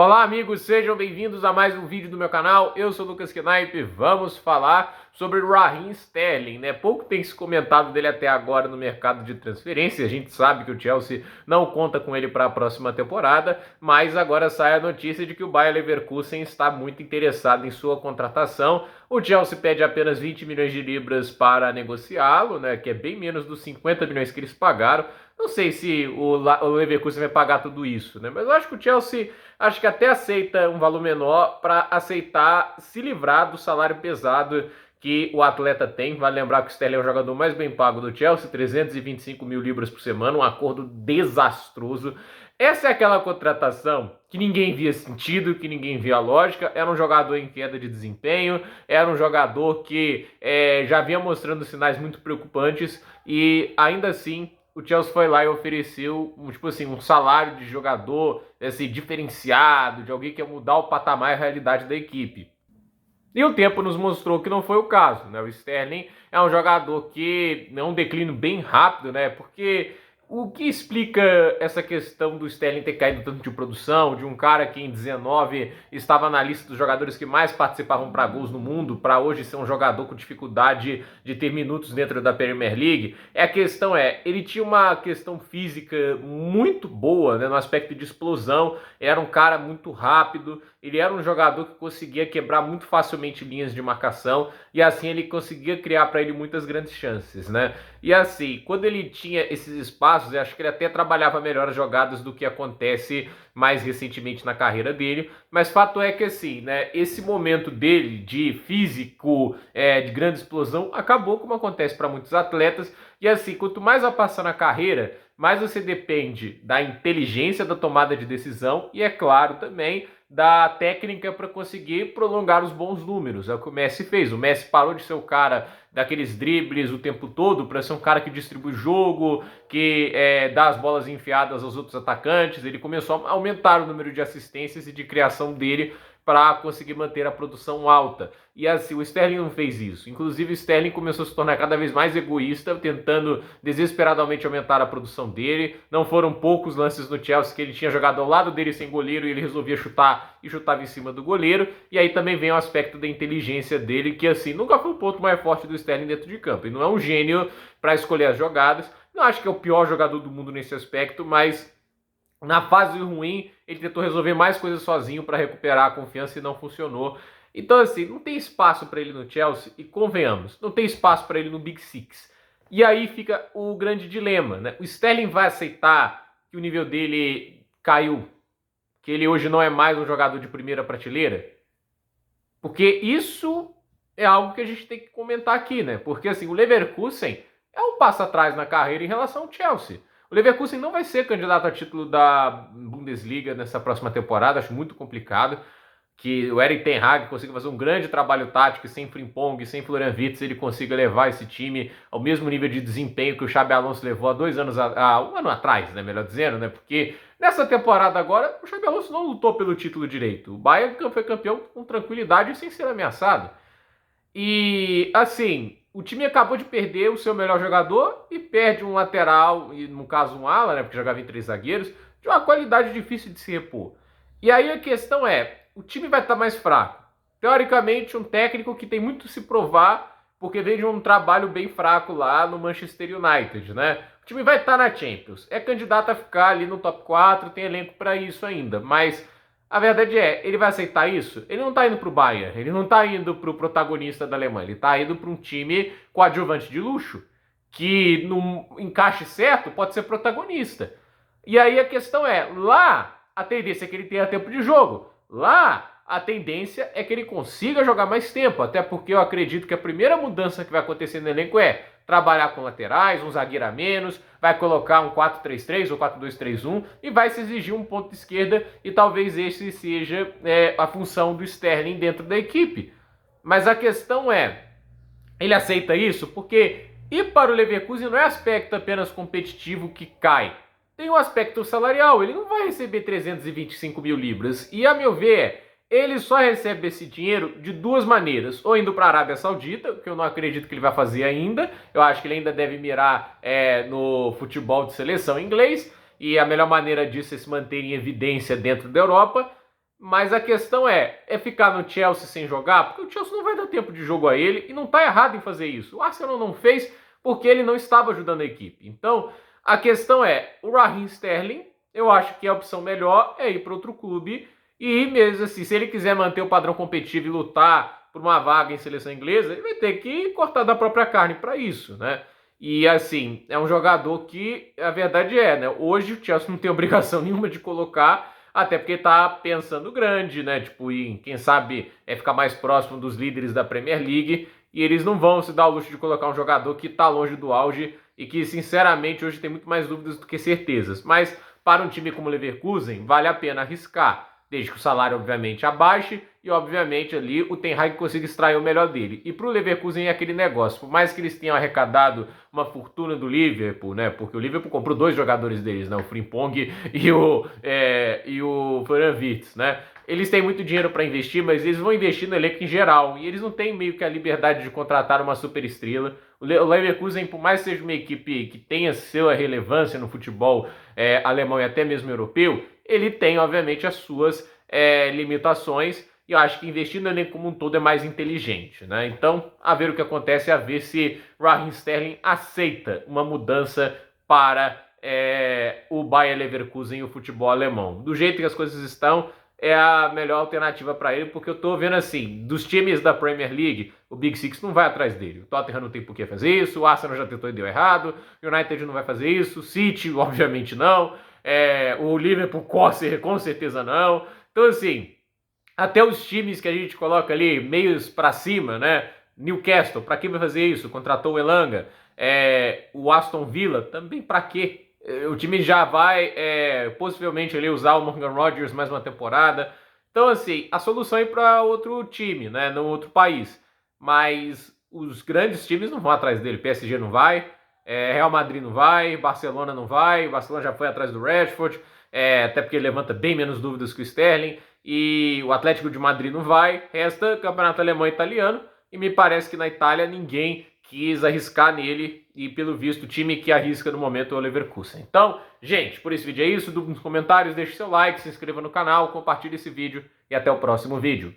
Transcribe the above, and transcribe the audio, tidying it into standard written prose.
Olá amigos, sejam bem-vindos a mais um vídeo do meu canal. Eu sou o Lucas Knipe. Vamos falar sobre o Raheem Sterling, né? Pouco tem se comentado dele até agora no mercado de transferência. A gente sabe que o Chelsea não conta com ele para a próxima temporada, mas agora sai a notícia de que o Bayer Leverkusen está muito interessado em sua contratação. O Chelsea pede apenas 20 milhões de libras para negociá-lo, né? Que é bem menos dos 50 milhões que eles pagaram. Não sei se o Leverkusen vai pagar tudo isso, né? Mas eu acho que o Chelsea acho que até aceita um valor menor para aceitar se livrar do salário pesado que o atleta tem. Vale lembrar que o Sterling é o jogador mais bem pago do Chelsea, 325 mil libras por semana, um acordo desastroso. Essa é aquela contratação que ninguém via sentido, que ninguém via lógica. Era um jogador em queda de desempenho, era um jogador que já vinha mostrando sinais muito preocupantes e ainda assim o Chelsea foi lá e ofereceu tipo assim, um salário de jogador assim, diferenciado, de alguém que ia mudar o patamar e a realidade da equipe. E o tempo nos mostrou que não foi o caso, né? O Sterling é um jogador que é um declínio bem rápido, né? Porque o que explica essa questão do Sterling ter caído tanto de produção, de um cara que em 19 estava na lista dos jogadores que mais participavam para gols no mundo, para hoje ser um jogador com dificuldade de ter minutos dentro da Premier League? A questão ele tinha uma questão física muito boa, né, no aspecto de explosão, era um cara muito rápido, ele era um jogador que conseguia quebrar muito facilmente linhas de marcação e assim ele conseguia criar para ele muitas grandes chances, né? E assim, quando ele tinha esses espaços, eu acho que ele até trabalhava melhor as jogadas do que acontece mais recentemente na carreira dele, mas fato é que assim, né, esse momento dele de físico, de grande explosão, acabou como acontece para muitos atletas, e assim, quanto mais vai passando a carreira, mais você depende da inteligência da tomada de decisão e, é claro, também da técnica para conseguir prolongar os bons números. É o que o Messi fez. O Messi parou de ser o cara daqueles dribles o tempo todo para ser um cara que distribui jogo, que dá as bolas enfiadas aos outros atacantes. Ele começou a aumentar o número de assistências e de criação dele para conseguir manter a produção alta. E assim, o Sterling não fez isso. Inclusive, o Sterling começou a se tornar cada vez mais egoísta, tentando desesperadamente aumentar a produção dele. Não foram poucos lances no Chelsea que ele tinha jogado ao lado dele sem goleiro e ele resolvia chutar e chutava em cima do goleiro. E aí também vem o aspecto da inteligência dele, que assim, nunca foi o ponto mais forte do Sterling dentro de campo. Ele não é um gênio para escolher as jogadas. Não acho que é o pior jogador do mundo nesse aspecto, mas na fase ruim, ele tentou resolver mais coisas sozinho para recuperar a confiança e não funcionou. Então, assim, não tem espaço para ele no Chelsea, e convenhamos, não tem espaço para ele no Big Six. E aí fica o grande dilema, né? O Sterling vai aceitar que o nível dele caiu, que ele hoje não é mais um jogador de primeira prateleira? Porque isso é algo que a gente tem que comentar aqui, né? Porque, assim, o Leverkusen é um passo atrás na carreira em relação ao Chelsea. O Leverkusen não vai ser candidato a título da Bundesliga nessa próxima temporada, acho muito complicado que o Erik ten Hag consiga fazer um grande trabalho tático, sem Frimpong, sem Florian Wirtz, ele consiga levar esse time ao mesmo nível de desempenho que o Xabi Alonso levou há 2 anos, um ano atrás, né, melhor dizendo, né, porque nessa temporada agora o Xabi Alonso não lutou pelo título direito, o Bayern foi campeão com tranquilidade e sem ser ameaçado. E assim, o time acabou de perder o seu melhor jogador e perde um lateral, e no caso um ala, né, porque jogava em 3 zagueiros, de uma qualidade difícil de se repor. E aí a questão o time vai estar mais fraco. Teoricamente, um técnico que tem muito se provar, porque vem de um trabalho bem fraco lá no Manchester United, né? O time vai estar na Champions, é candidato a ficar ali no top 4, tem elenco para isso ainda, mas a verdade ele vai aceitar isso? Ele não tá indo pro Bayern, ele não tá indo pro protagonista da Alemanha, ele tá indo para um time coadjuvante de luxo, que no encaixe certo pode ser protagonista. E aí a questão lá a tendência é que ele tenha tempo de jogo. Lá, a tendência é que ele consiga jogar mais tempo, até porque eu acredito que a primeira mudança que vai acontecer no elenco trabalhar com laterais, um zagueiro a menos, vai colocar um 4-3-3 ou 4-2-3-1 e vai se exigir um ponto de esquerda e talvez esse seja a função do Sterling dentro da equipe. Mas a questão ele aceita isso? Porque ir para o Leverkusen não é aspecto apenas competitivo que cai. Tem um aspecto salarial, ele não vai receber 325 mil libras. E a meu ver, ele só recebe esse dinheiro de 2 maneiras. Ou indo para a Arábia Saudita, que eu não acredito que ele vai fazer ainda. Eu acho que ele ainda deve mirar no futebol de seleção inglês. E a melhor maneira disso é se manter em evidência dentro da Europa. Mas a questão é ficar no Chelsea sem jogar? Porque o Chelsea não vai dar tempo de jogo a ele e não está errado em fazer isso. O Arsenal não fez porque ele não estava ajudando a equipe. Então, a questão é, o Raheem Sterling, eu acho que a opção melhor é ir para outro clube e mesmo assim, se ele quiser manter o padrão competitivo e lutar por uma vaga em seleção inglesa, ele vai ter que cortar da própria carne para isso, né? E assim, é um jogador que a verdade é, né? Hoje o Chelsea não tem obrigação nenhuma de colocar, até porque tá pensando grande, né? Tipo, em quem sabe ficar mais próximo dos líderes da Premier League. E eles não vão se dar o luxo de colocar um jogador que tá longe do auge e que, sinceramente, hoje tem muito mais dúvidas do que certezas. Mas para um time como o Leverkusen, vale a pena arriscar, desde que o salário, obviamente, abaixe e, obviamente, ali o Ten Hag consiga extrair o melhor dele. E para o Leverkusen é aquele negócio, por mais que eles tenham arrecadado uma fortuna do Liverpool, né? Porque o Liverpool comprou 2 jogadores deles, né? O Frimpong e o Florian Wirtz, né? Eles têm muito dinheiro para investir, mas eles vão investir no elenco em geral. E eles não têm meio que a liberdade de contratar uma super estrela. O Leverkusen, por mais que seja uma equipe que tenha sua relevância no futebol alemão e até mesmo europeu, ele tem, obviamente, as suas limitações. E eu acho que investir no elenco como um todo é mais inteligente, né? Então, a ver o que acontece, a ver se Raheem Sterling aceita uma mudança para o Bayer Leverkusen e o futebol alemão. Do jeito que as coisas estão, é a melhor alternativa para ele, porque eu tô vendo assim, dos times da Premier League, o Big Six não vai atrás dele. O Tottenham não tem por que fazer isso, o Arsenal já tentou e deu errado, o United não vai fazer isso, o City, obviamente não, o Liverpool com certeza não. Então assim, até os times que a gente coloca ali, meios para cima, né? Newcastle, para que vai fazer isso? Contratou o Elanga. O Aston Villa, também para quê? O time já vai possivelmente ali usar o Morgan Rodgers mais uma temporada. Então, assim, a solução é ir para outro time, né? No outro país. Mas os grandes times não vão atrás dele. PSG não vai, Real Madrid não vai, Barcelona não vai. O Barcelona já foi atrás do Rashford, até porque ele levanta bem menos dúvidas que o Sterling. E o Atlético de Madrid não vai. Resta campeonato alemão e italiano. E me parece que na Itália ninguém quis arriscar nele, e pelo visto o time que arrisca no momento é o Leverkusen. Então, gente, por esse vídeo é isso, nos comentários, deixe seu like, se inscreva no canal, compartilhe esse vídeo e até o próximo vídeo.